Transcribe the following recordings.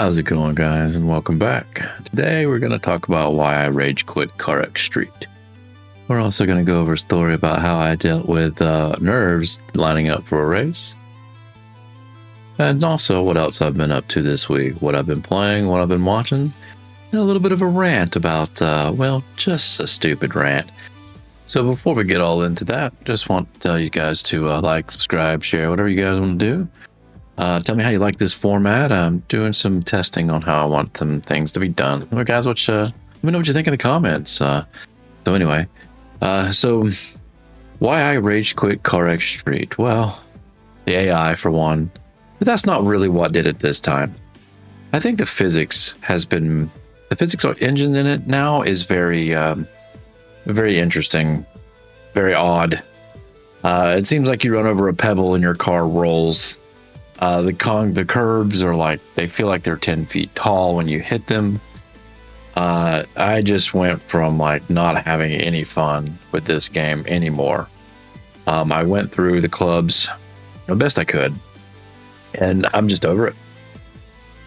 How's it going, guys, and welcome back. Today we're going to talk about why I rage quit CarX Street. We're also going to go over a story about how I dealt with nerves lining up for a race. And also what else I've been up to this week, what I've been playing, what I've been watching, and a little bit of a rant about, well, just a stupid rant. So before we get all into that, just want to tell you guys to like, subscribe, share, whatever you guys want to do. Tell me how you like this format. I'm doing some testing on how I want some things to be done. Well, guys, let me know what you think in the comments. So anyway, so why I rage quit CarX Street? Well, the AI for one, but that's not really what did it this time. I think the physics engine in it now is very interesting, very odd. It seems like you run over a pebble and your car rolls. The curves are like, they feel like they're 10 feet tall when you hit them. I just went from like not having any fun with this game anymore. I went through the clubs the best I could, and I'm just over it.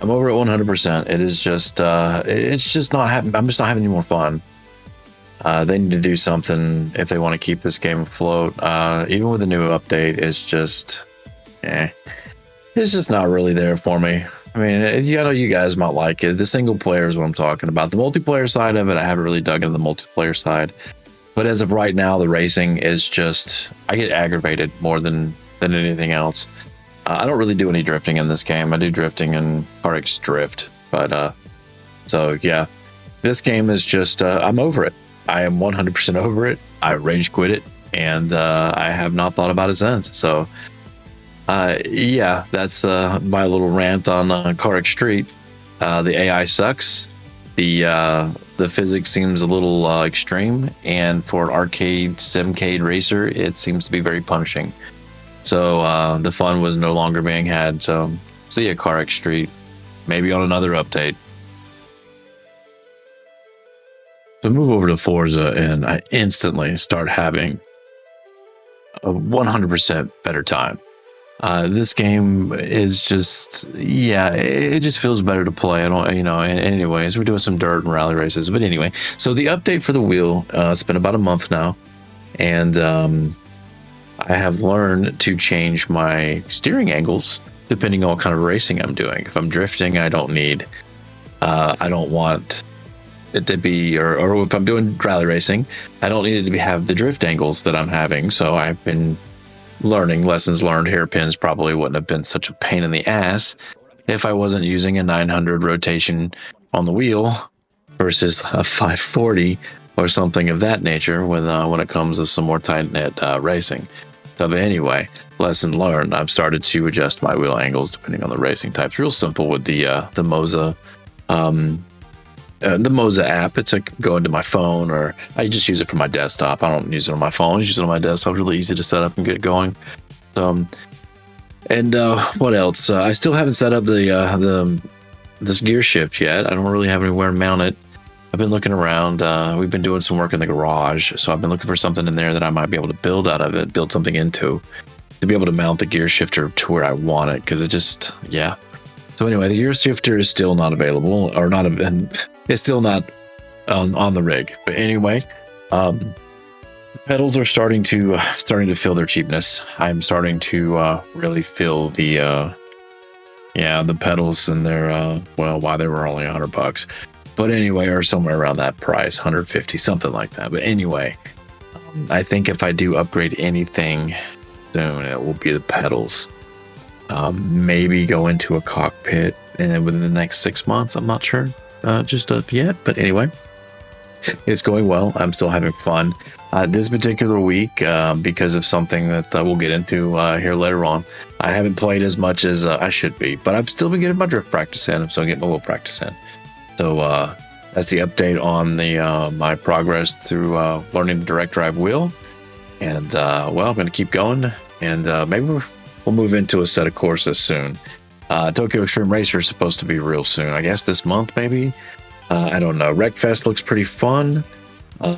I'm over it 100%. It is just, it's just not having, I'm just not having any more fun. They need to do something if they want to keep this game afloat. Even with the new update, it's just, it's just not really there for me. I mean, you know, you guys might like it. The single player is what I'm talking about. The multiplayer side of it, I haven't really dug into the multiplayer side. But as of right now, the racing is just, I get aggravated more than anything else. I don't really do any drifting in this game. I do drifting in CarX Drift. But, so yeah, this game is just, I'm over it. I am 100% over it. I rage quit it, and I have not thought about it since. So, yeah, that's my little rant on CarX Street. The AI sucks. The physics seems a little extreme, and for an arcade simcade racer, it seems to be very punishing. So the fun was no longer being had. So see ya, CarX Street. Maybe on another update. So move over to Forza, and I instantly start having a 100% better time. This game is just, yeah, it just feels better to play. I don't, you know, anyways, we're doing some dirt and rally races. But anyway, so the update for the wheel, it's been about a month now. And I have learned to change my steering angles depending on what kind of racing I'm doing. If I'm drifting, I don't want it to be, or if I'm doing rally racing, I don't need it to have the drift angles that I'm having. So I've been learning lessons learned. Hairpins probably wouldn't have been such a pain in the ass if I wasn't using a 900 rotation on the wheel versus a 540 or something of that nature when it comes to some more tight-knit racing. So, but anyway, lesson learned. I've started to adjust my wheel angles depending on the racing types. Real simple with the Moza. The Moza app, it's like go into my phone, or I just use it for my desktop. I don't use it on my phone. I just use it on my desktop. Really easy to set up and get going. And what else? I still haven't set up this gear shift yet. I don't really have anywhere to mount it. I've been looking around. We've been doing some work in the garage, so I've been looking for something in there that I might be able to build out of it, build something into, to be able to mount the gear shifter to where I want it. Because it just, yeah. So anyway, the gear shifter is still not available, or not, and it's still not on the rig. But anyway, pedals are starting to feel their cheapness. I'm starting to really feel the pedals and their why they were only $100, but anyway, or somewhere around that price, 150, something like that. But anyway, I think if I do upgrade anything soon, it will be the pedals. Maybe go into a cockpit, and then within the next 6 months, I'm not sure just yet. But anyway, it's going well. I'm still having fun. This particular week, because of something that we'll get into here later on, I haven't played as much as I should be, but I've still been getting my drift practice in. I'm still getting my wheel practice in. So that's the update on my progress through learning the direct drive wheel. And well, I'm going to keep going, and maybe we'll move into a set of courses soon. Tokyo Extreme Racer is supposed to be real soon. I guess this month, maybe. I don't know. RECFest looks pretty fun.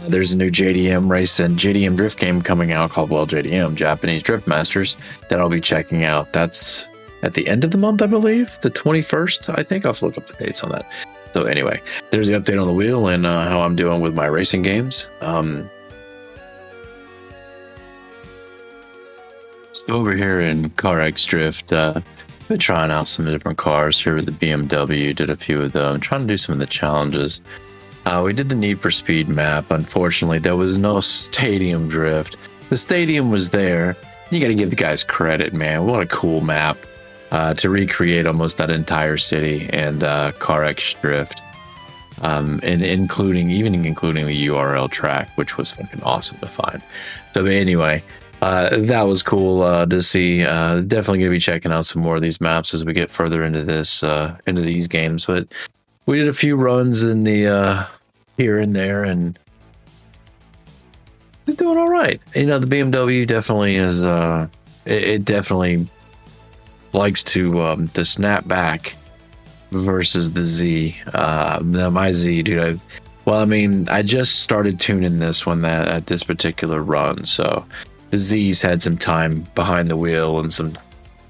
There's a new JDM race and JDM drift game coming out called, well, JDM, Japanese Drift Masters, that I'll be checking out. That's at the end of the month, I believe, the 21st. I think I'll have to look up the dates on that. So anyway, there's the update on the wheel and how I'm doing with my racing games. So over here in CarX Drift, been trying out some different cars here with the BMW. Did a few of them, trying to do some of the challenges. We did the Need for Speed map. Unfortunately, there was no stadium drift. The stadium was there. You got to give the guys credit, man. What a cool map to recreate almost that entire city and CarX Drift, and including the URL track, which was fucking awesome to find. So but anyway, that was cool to see. Definitely gonna be checking out some more of these maps as we get further into these games. But we did a few runs in the here and there, and it's doing all right. You know, the BMW definitely is. It definitely likes to snap back versus the Z. My Z, dude. I just started tuning this one at this particular run, so the Z's had some time behind the wheel and some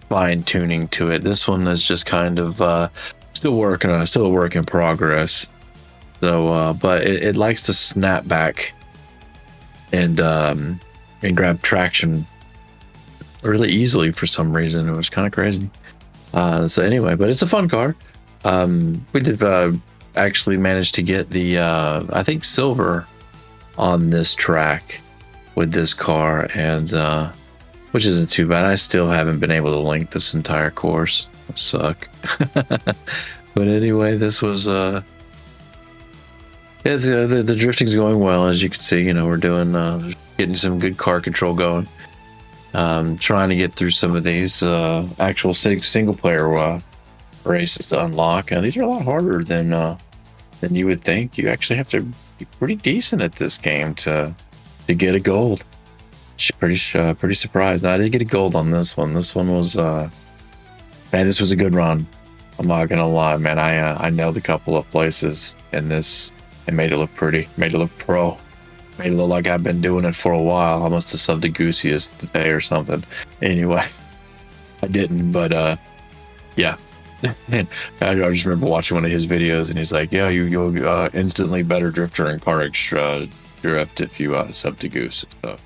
fine tuning to it. This one is just kind of still a work in progress. So, but it likes to snap back and grab traction really easily for some reason. It was kind of crazy. So anyway, but it's a fun car. We did actually manage to get the I think silver on this track with this car, and which isn't too bad. I still haven't been able to link this entire course. I suck. But anyway, this was the drifting's going well, as you can see. You know, we're doing getting some good car control going. Trying to get through some of these actual single player races to unlock. These are a lot harder than you would think. You actually have to be pretty decent at this game to get a gold. Pretty surprised. Now, I did get a gold on this one. This one was man, this was a good run. I'm not gonna lie, man. I nailed a couple of places in this and made it look pretty, made it look pro. Made it look like I've been doing it for a while. I must have subbed to Goosey's today or something. Anyway, I didn't, but yeah. I just remember watching one of his videos, and he's like, "Yeah, you'll instantly better drifter in CarX Drift if you sub to Goose." So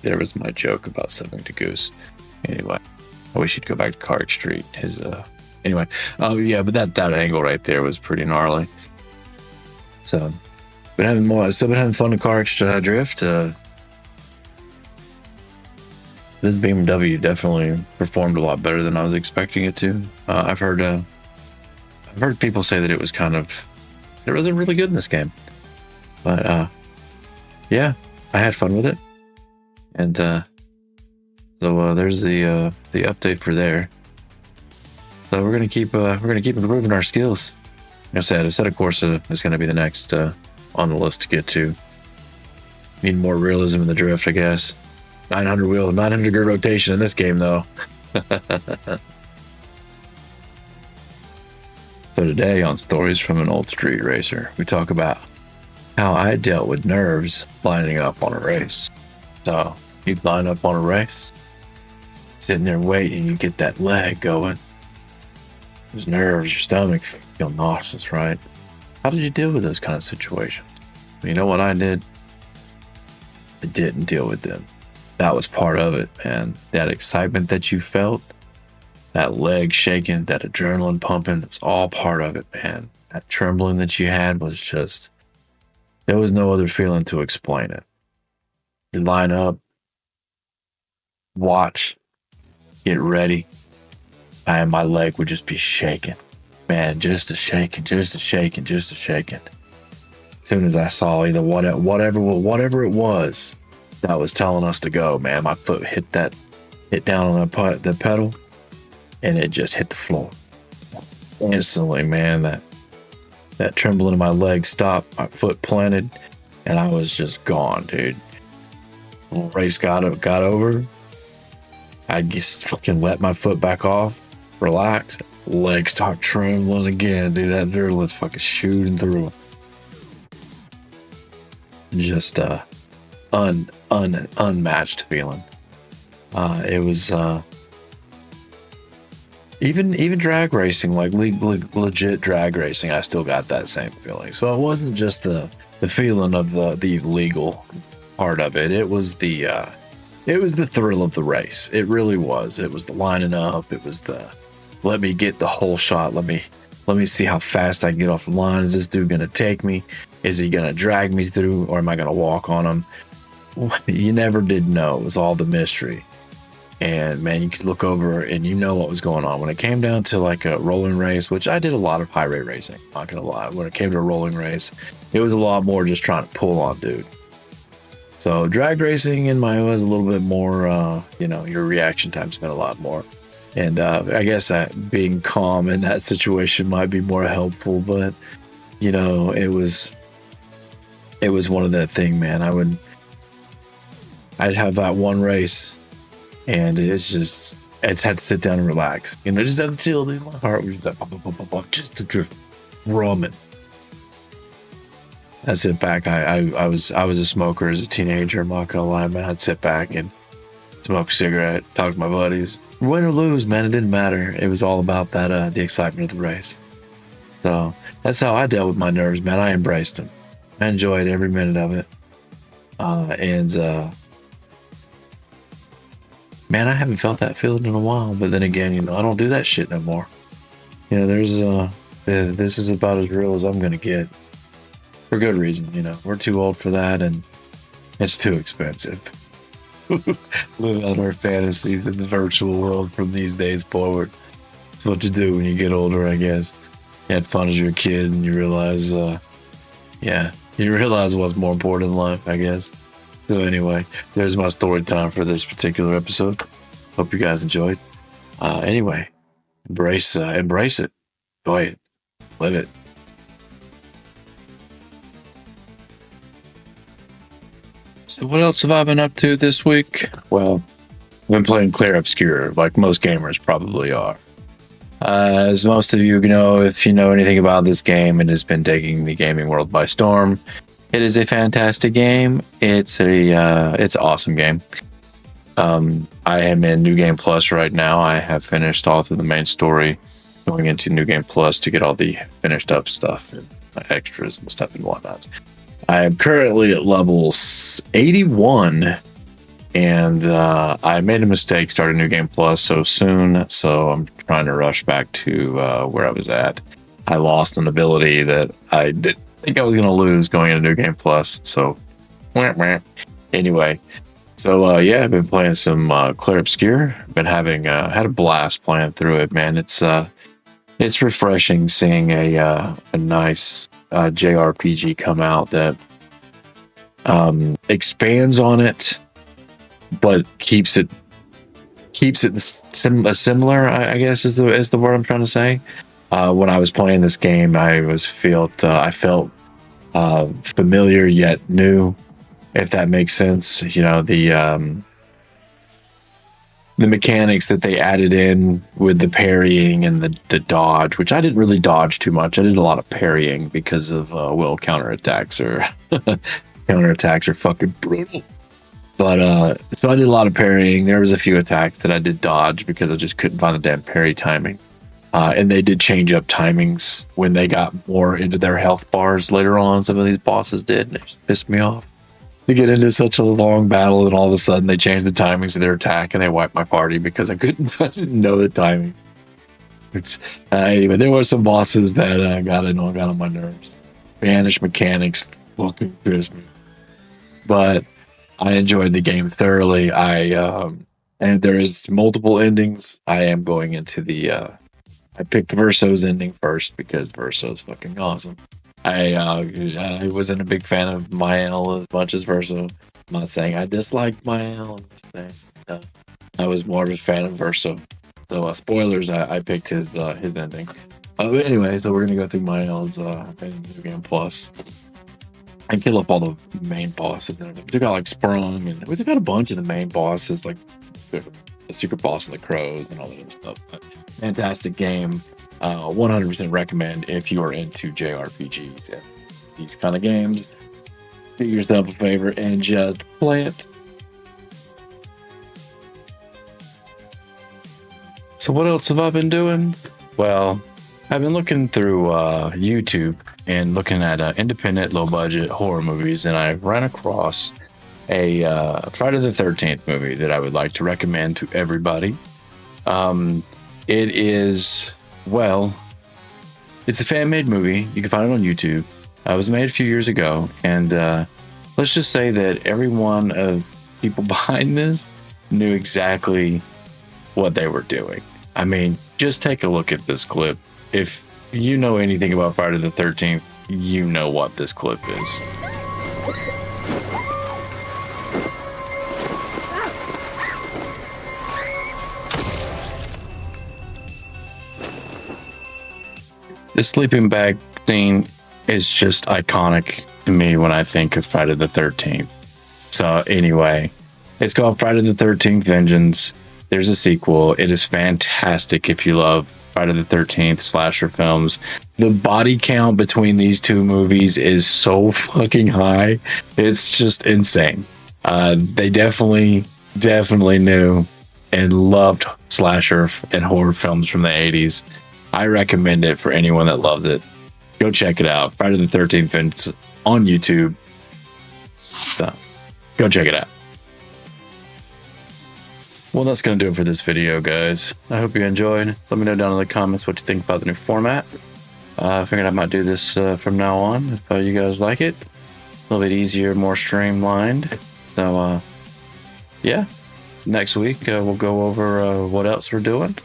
there was my joke about subbing to Goose. Anyway, I wish he'd go back to CarX Street. Anyway, oh yeah, but that angle right there was pretty gnarly. So. Still been having fun in CarX Drift. This BMW definitely performed a lot better than I was expecting it to. I've heard people say that it wasn't really good in this game, but yeah, I had fun with it, and so there's the update for there. So we're gonna keep improving our skills. Like I said, of course, is gonna be the next. On the list to get to. Need more realism in the drift, I guess. 900 degree rotation in this game, though. So today on Stories from an Old Street Racer, we talk about how I dealt with nerves lining up on a race. So you line up on a race, sitting there waiting, you get that leg going. Those nerves, your stomach feel nauseous, right? How did you deal with those kind of situations? You know what I did? I didn't deal with them. That was part of it, man. That excitement that you felt, that leg shaking, that adrenaline pumping, it was all part of it, man. That trembling that you had was just, there was no other feeling to explain it. You line up, watch, get ready, and my leg would just be shaking. Man, just a shaking. As soon as I saw either whatever it was that was telling us to go, man, my foot hit down on the pedal, and it just hit the floor instantly. Man, that trembling in my leg stopped, my foot planted, and I was just gone, dude. Race got over. I just fucking let my foot back off, relax. Legs start trembling again, dude. That adrenaline's fucking shooting through. Just unmatched feeling. It was Even drag racing, like legit drag racing, I still got that same feeling. So it wasn't just the feeling of the legal part of it. It was the thrill of the race. It really was. It was the lining up. It was the let me get the whole shot. Let me see how fast I can get off the line. Is this dude gonna take me? Is he gonna drag me through, or am I gonna walk on him? You never did know. It was all the mystery. And man, you could look over and you know what was going on. When it came down to like a rolling race, which I did a lot of high rate racing, not gonna lie. When it came to a rolling race, it was a lot more just trying to pull on dude. So drag racing in my was a little bit more, your reaction time's been a lot more. And I guess being calm in that situation might be more helpful, but it was one of that thing, man. I'd have that one race and it's had to sit down and relax. Just had to chill, dude. My heart was just to drift rumming. I'd sit back. I was a smoker as a teenager. I'm not gonna lie, man. I'd sit back and smoke a cigarette, talk to my buddies. Win or lose, man, it didn't matter. It was all about that the excitement of the race. So that's how I dealt with my nerves, man. I embraced them. I enjoyed every minute of it. Man, I haven't felt that feeling in a while. But then again, I don't do that shit no more. There's this is about as real as I'm gonna get. For good reason, we're too old for that, and it's too expensive. Live out our fantasies in the virtual world from these days forward. It's what you do when you get older, I guess. You had fun as you're a kid, and you realize, you realize what's more important in life, I guess. So anyway, there's my story time for this particular episode. Hope you guys enjoyed. Anyway, embrace it, enjoy it, live it. So what else have I been up to this week? Well, I've been playing Clair Obscur, like most gamers probably are. As most of you know, if you know anything about this game, it has been taking the gaming world by storm. It is a fantastic game. It's an awesome game. I am in New Game Plus right now. I have finished all through the main story, going into New Game Plus to get all the finished up stuff and extras and stuff and whatnot. I am currently at level 81, and I made a mistake starting New Game Plus so soon, so I'm trying to rush back to where I was at. I lost an ability that I didn't think I was going to lose going into New Game Plus, so anyway. So I've been playing some Clair Obscur. Been having had a blast playing through it, man. It's refreshing seeing a nice JRPG come out that expands on it, but keeps it similar. I guess is the word I'm trying to say. When I was playing this game, I felt familiar yet new, if that makes sense. The mechanics that they added in with the parrying and the dodge, which I didn't really dodge too much. I did a lot of parrying because of counterattacks are fucking brutal. But so I did a lot of parrying. There was a few attacks that I did dodge because I just couldn't find the damn parry timing. And they did change up timings when they got more into their health bars later on. Some of these bosses did, and it just pissed me off to get into such a long battle, and all of a sudden they changed the timings of their attack and they wiped my party because I didn't know the timing. Anyway, there were some bosses that got on my nerves. Vanish mechanics fucking pissed me. But I enjoyed the game thoroughly. And there is multiple endings. I am going into I picked Verso's ending first because Verso's fucking awesome. I wasn't a big fan of Mael as much as Verso. I'm not saying I disliked Mael. I was more of a fan of Verso. So spoilers, I picked his ending. But anyway, so we're gonna go through Mael's New Game Plus and kill up all the main bosses. We got like Sprung, and we got a bunch of the main bosses, like the secret boss and the crows and all that other stuff. But fantastic game. 100% recommend if you are into JRPGs and these kind of games. Do yourself a favor and just play it. So what else have I been doing? Well, I've been looking through YouTube and looking at independent, low budget horror movies, and I ran across a Friday the 13th movie that I would like to recommend to everybody. It is, well, it's a fan made movie. You can find it on YouTube. It was made a few years ago, and let's just say that every one of people behind this knew exactly what they were doing. I mean, just take a look at this clip. If you know anything about Friday the 13th, you know what this clip is. The sleeping bag scene is just iconic to me when I think of Friday the 13th. So anyway, it's called Friday the 13th Vengeance. There's a sequel. It is fantastic if you love Friday the 13th slasher films. The body count between these two movies is so fucking high. It's just insane. They definitely knew and loved slasher and horror films from the 80s. I recommend it for anyone that loves it. Go check it out. Friday the 13th Vengeance on YouTube. So, go check it out. Well, that's going to do it for this video, guys. I hope you enjoyed. Let me know down in the comments what you think about the new format. I figured I might do this from now on if you guys like it. A little bit easier, more streamlined. So, yeah. Next week, we'll go over what else we're doing.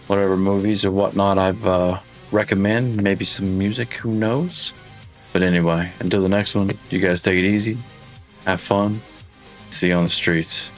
Whatever movies or whatnot I've recommend. Maybe some music, who knows? But anyway, until the next one, you guys take it easy. Have fun. See you on the streets.